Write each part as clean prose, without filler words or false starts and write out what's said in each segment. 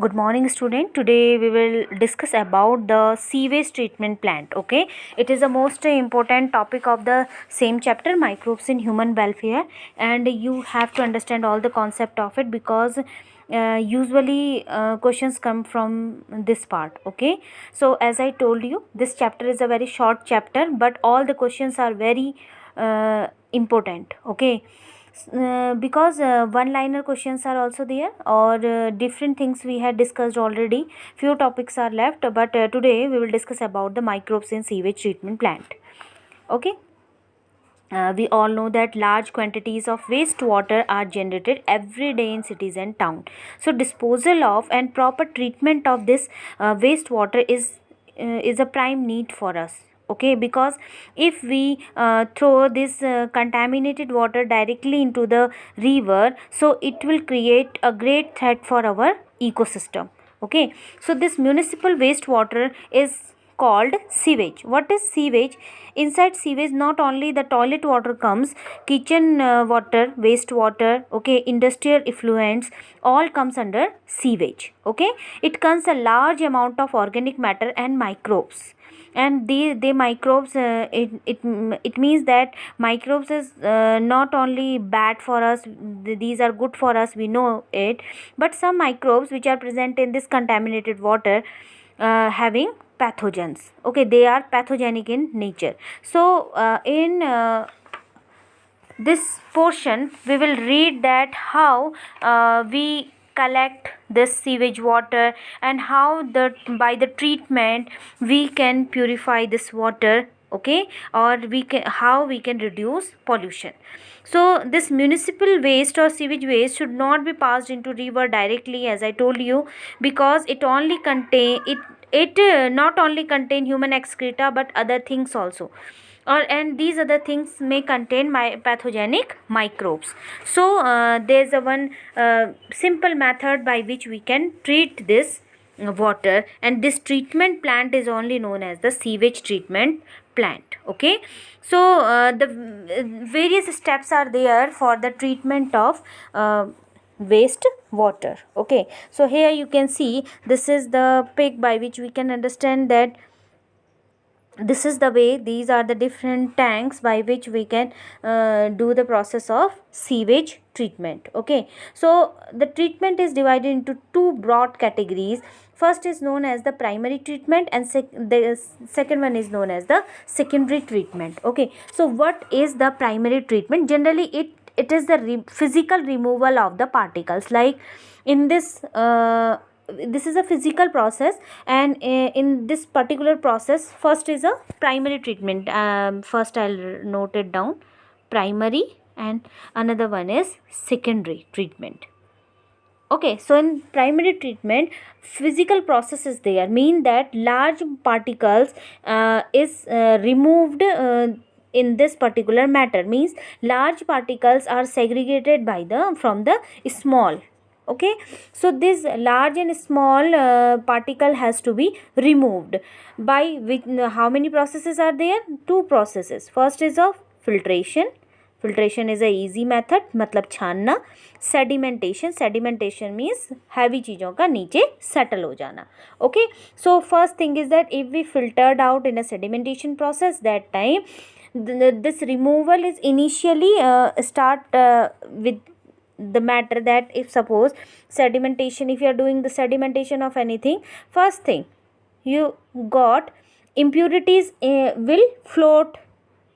Good morning, student. Today we will discuss about the sewage treatment plant. Okay, it is the most important topic of the same chapter, microbes in human welfare, and you have to understand all the concept of it because usually questions come from this part. Okay, so as I told you, this chapter is a very short chapter, but all the questions are very important. Okay, because one liner questions are also there, or different things we had discussed already. Few topics are left, but today we will discuss about the microbes in sewage treatment plant. Okay, we all know that large quantities of wastewater are generated every day in cities and town. So disposal of and proper treatment of this wastewater is a prime need for us. Okay, because if we throw this contaminated water directly into the river, so it will create a great threat for our ecosystem. Okay, so this municipal wastewater is called sewage. What is sewage? Inside sewage, not only the toilet water comes, kitchen water, wastewater, okay, industrial effluents, all comes under sewage. Okay, it contains a large amount of organic matter and microbes, and the microbes, it means that microbes is not only bad for us, these are good for us, we know it, but some microbes which are present in this contaminated water having pathogens. Okay, they are pathogenic in nature. So in this portion we will read that how we collect this sewage water, and how the by the treatment we can purify this water. Okay, or we can how we can reduce pollution. So this municipal waste or sewage waste should not be passed into river directly, as I told you, because it not only contain human excreta but other things also, or and these other things may contain pathogenic microbes. So there's a one simple method by which we can treat this water, and this treatment plant is only known as the sewage treatment plant. Okay, so the various steps are there for the treatment of waste water. Okay, so here you can see this is the pic by which we can understand that this is the way, these are the different tanks by which we can do the process of sewage treatment. Okay, so the treatment is divided into two broad categories. First is known as the primary treatment, and the second one is known as the secondary treatment. Okay, so what is the primary treatment? Generally it is the physical removal of the particles, like in this is a physical process, and in this particular process, first is a primary treatment. First I'll note it down: primary, and another one is secondary treatment. Okay, so in primary treatment, physical process is there, mean that large particles is removed in this particular matter, means large particles are segregated by the from the small. Okay, so this large and small particle has to be removed by which, how many processes are there? Two processes. First is of filtration. Filtration is a easy method, मतलब छानना. Sedimentation means heavy चीज़ों का नीचे settle हो जाना. Okay, so first thing is that if we filtered out in a sedimentation process, that time this removal is initially start with the matter that if suppose sedimentation, if you are doing the sedimentation of anything, first thing you got impurities will float,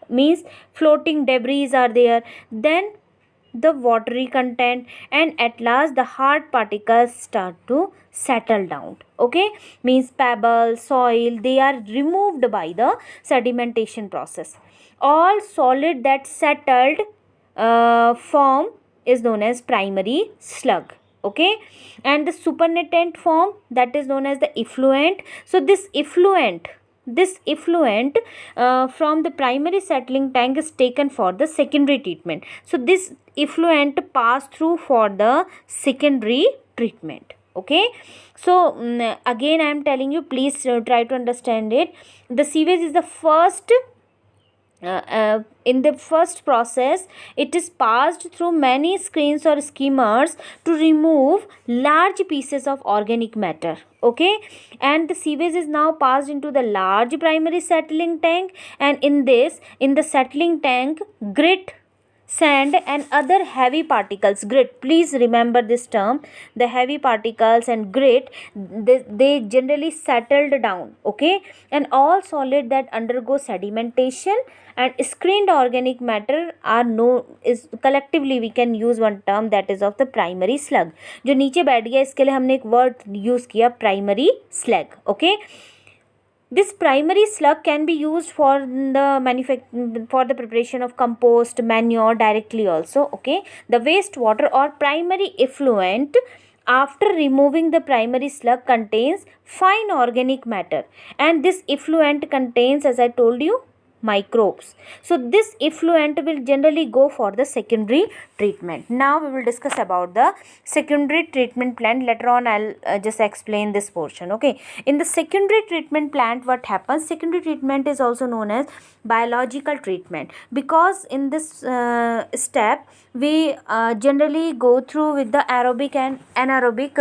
means floating debris are there, then the watery content, and at last the hard particles start to settle down. Okay, means pebbles, soil, they are removed by the sedimentation process. All solid that settled form is known as primary slug. Okay, and the supernatant form, that is known as the effluent. So this effluent from the primary settling tank is taken for the secondary treatment. So this effluent pass through for the secondary treatment. Okay, so again I am telling you, please try to understand it. The sewage is the first in the first process, it is passed through many screens or skimmers to remove large pieces of organic matter. Okay, and the sewage is now passed into the large primary settling tank, and in the settling tank, grit, sand and other heavy particles, grit, please remember this term, the heavy particles and grit, they generally settled down. Okay, and all solid that undergo sedimentation and screened organic matter are no is collectively we can use one term, that is of the primary slug. जो नीचे बैठ गया इसके लिए हमने एक word use किया, primary slug. Okay, this primary slug can be used for the preparation of compost, manure directly also. Okay, the wastewater or primary effluent after removing the primary slug contains fine organic matter, and this effluent contains, as I told you, microbes. So this effluent will generally go for the secondary treatment. Now we will discuss about the secondary treatment plant. Later on I'll just explain this portion. Okay, in the secondary treatment plant, what happens, secondary treatment is also known as biological treatment, because in this step we generally go through with the aerobic and anaerobic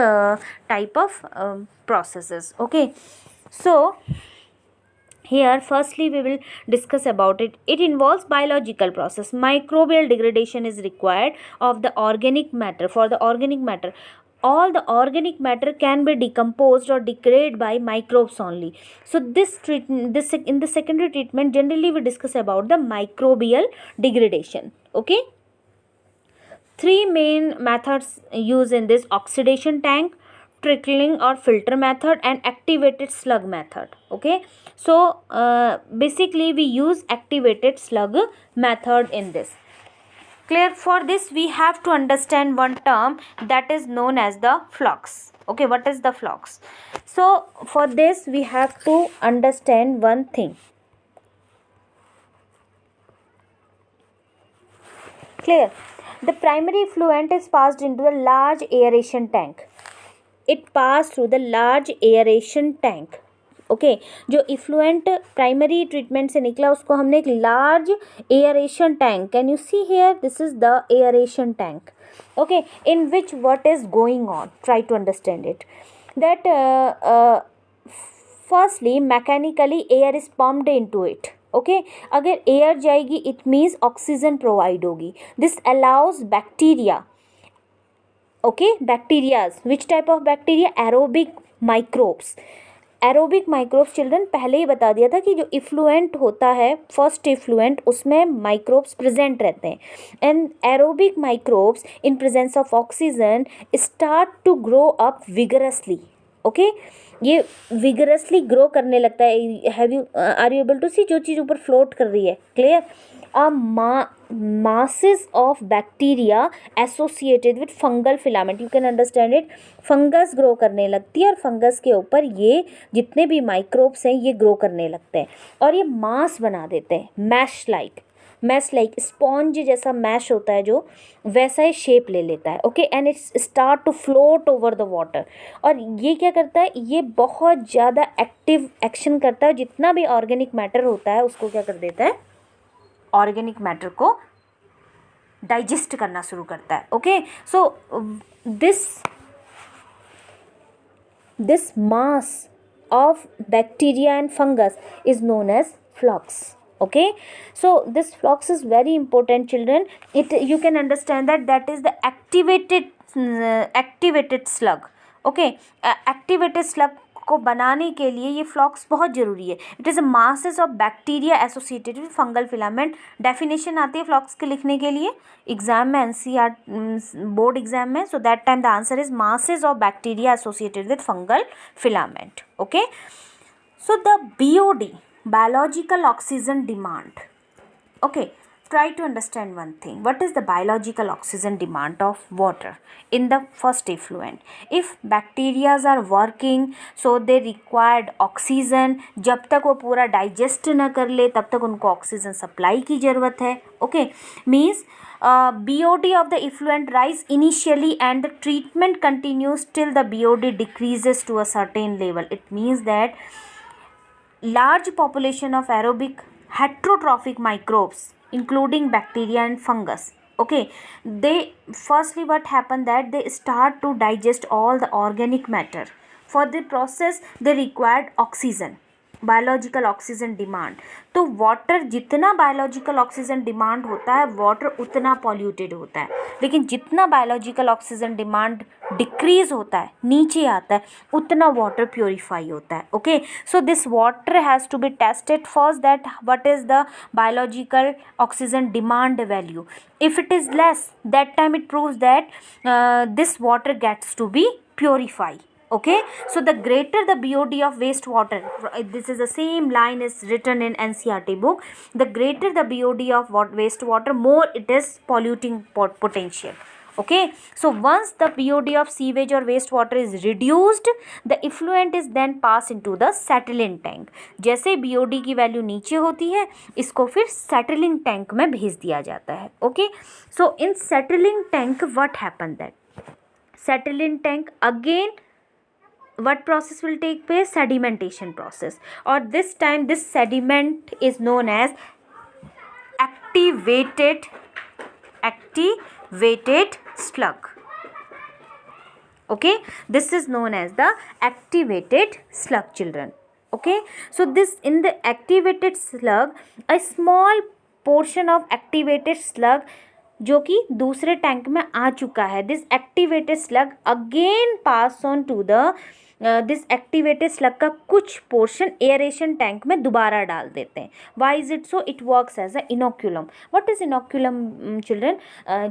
type of processes. Okay, so here firstly we will discuss about it. It involves biological process. Microbial degradation is required of the organic matter. For the organic matter, all the organic matter can be decomposed or degraded by microbes only. So this treatment, this in the secondary treatment, generally we discuss about the microbial degradation. Okay, three main methods used in this: oxidation tank, trickling or filter method, and activated slug method. Okay, so basically we use activated slug method in this. Clear? For this we have to understand one term, that is known as the flux. Okay, what is the flux? So for this we have to understand one thing. Clear? The primary effluent is passed into the large aeration tank. It passed through the large aeration tank. Okay, जो effluent primary treatment से निकला उसको हमने एक large aeration tank, can you see here, this is the aeration tank. Okay, in which what is going on, try to understand it, that firstly mechanically air is pumped into it. Okay, अगर air जाएगी it means oxygen provide होगी. This allows bacteria, okay, bacterias, which type of bacteria, aerobic microbes. Aerobic microbes children पहले ही बता दिया था कि जो effluent होता है फर्स्ट इफ्लुएंट उसमें माइक्रोब्स प्रेजेंट रहते हैं, and aerobic microbes in presence of oxygen start to grow up vigorously. Okay, ये विगरसली ग्रो करने लगता है. Have you are you able to see, जो चीज़ ऊपर फ्लोट कर रही है, clear? masses of bacteria associated with fungal filament, you can understand it. Fungus grow करने लगती है और फंगस के ऊपर ये जितने भी माइक्रोब्स हैं ये ग्रो करने लगते हैं और ये मास बना देते हैं, मैश लाइक स्पॉन्ज जैसा मैश होता है जो, वैसा ही शेप ले लेता है. Okay, and it's start to float over the water. और ये क्या करता है, ये बहुत ज़्यादा एक्टिव एक्शन करता है. जितना भी ऑर्गेनिक मैटर होता है उसको क्या कर देता है, ऑर्गेनिक मैटर को डाइजेस्ट करना शुरू करता है. Okay, so this mass of bacteria and fungus is known as flocs. Okay, so this flux is very important, children. You can understand that is the activated slug. Okay, activated slug को बनाने के लिए ये फ्लॉक्स बहुत ज़रूरी है. It is a masses of bacteria associated with fungal filament. Definition आती है फ्लॉक्स के लिखने के लिए एग्जाम में, एनसीईआर बोर्ड एग्जाम में. सो that time the answer is masses of bacteria associated with fungal filament. Okay, so the BOD, biological oxygen demand. Okay, try to understand one thing. What is the biological oxygen demand of water in the first effluent? If bacteria are working, so they required oxygen. जब तक वो पूरा digest ना कर ले तब तक उनको ऑक्सीजन सप्लाई की ज़रूरत है. Okay, means BOD of the effluent rise initially and the treatment continues till the BOD decreases to a certain level. It means that large population of aerobic heterotrophic microbes including bacteria and fungus. Okay, they firstly what happen that they start to digest all the organic matter. For the process they required oxygen, biological oxygen demand. तो water जितना biological oxygen demand होता है water उतना polluted होता है, लेकिन जितना biological oxygen demand decrease होता है नीचे आता है उतना वाटर प्योरीफाई होता है. Okay, so this water has to be tested first that what is the biological oxygen demand value. If it is less, that time it proves that this water gets to be purified. Okay, so the greater the BOD of wastewater, this is the same line is written in NCERT book, the greater the BOD of wastewater, more it is polluting potential. Okay, so once the BOD of sewage or wastewater is reduced, the effluent is then passed into the settling tank. जैसे BOD की value नीचे होती है इसको फिर settling tank में भेज दिया जाता है. Okay, so in settling tank what happened that settling tank again what process will take place? Sedimentation process, or this time this sediment is known as activated slug. Okay, this is known as the activated slug, children. Okay, so this in the activated slug, a small portion of activated slug जो कि दूसरे tank में आ चुका है, this activated sludge again pass on to the this activated sludge का कुछ portion aeration tank में दोबारा डाल देते हैं. Why is it so? It works as a inoculum. What is inoculum children?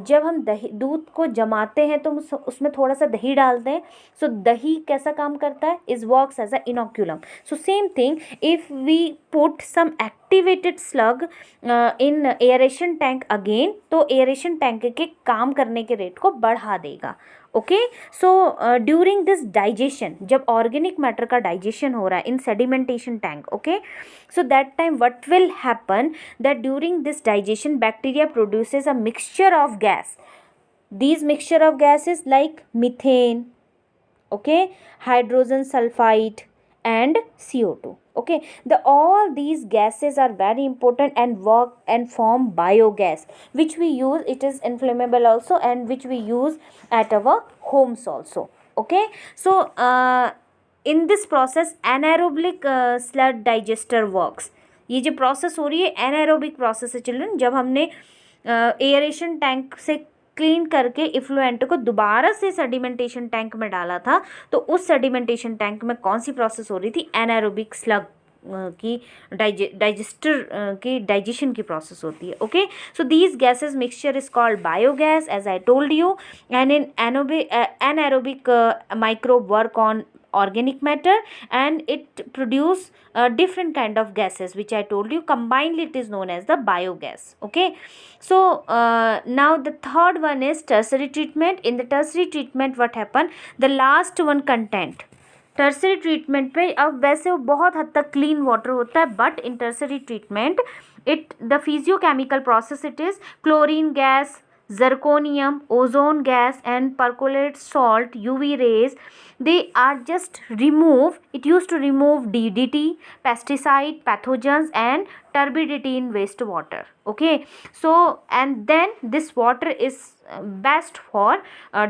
जब हम दही दूध को जमाते हैं तो उसमें थोड़ा सा दही डालते हैं. सो दही कैसा काम करता है? Is works as a inoculum. So same thing if we put some activated sludge in aeration tank again, तो एयरेशन टैंक के काम करने के रेट को बढ़ा देगा. Okay, so during this digestion, जब ऑर्गेनिक मैटर का डाइजेशन हो रहा है in sedimentation tank, okay, so that time what will happen that during this digestion bacteria produces a mixture of gas. these mixture of gases like methane, okay, hydrogen sulfide and CO2. Okay, all these gases are very important and work and form biogas, which we use. It is inflammable also, and which we use at our homes also. Okay, so in this process anaerobic sludge digester works. ये जो process हो रही है एनाएरोबिक process है children. जब हमने aeration tank से clean करके इफ्लुएंट को दोबारा से सेडिमेंटेशन टैंक में डाला था, तो उस सेडिमेंटेशन टैंक में कौन सी प्रोसेस हो रही थी? एनाएरोबिक स्लग की डाइजेस्टर की डाइजेशन की प्रोसेस होती है. Okay, so these gases mixture is called biogas as I told you, and in anaerobic microbe work on organic matter and it produce different kind of gases which I told you. Combined it is known as the biogas. Okay, so now the third one is tertiary treatment. In the tertiary treatment what happen? The last one content tertiary treatment पे अब वैसे वो बहुत हद तक clean water होता है, but in tertiary treatment it the physicochemical process it is chlorine gas, zirconium, ozone gas and percolate salt, UV rays, they are just remove, it used to remove DDT, pesticide, pathogens and turbidity in wastewater. Okay, so and then this water is best for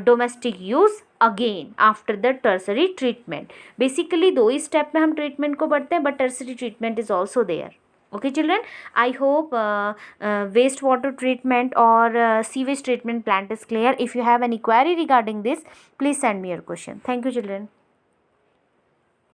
domestic use again after the tertiary treatment. Basically दो ही step में हम treatment को बढ़ते हैं, but tertiary treatment is also there. Okay children, I hope wastewater treatment or sewage treatment plant is clear. If you have any query regarding this, please send me your question. Thank you children.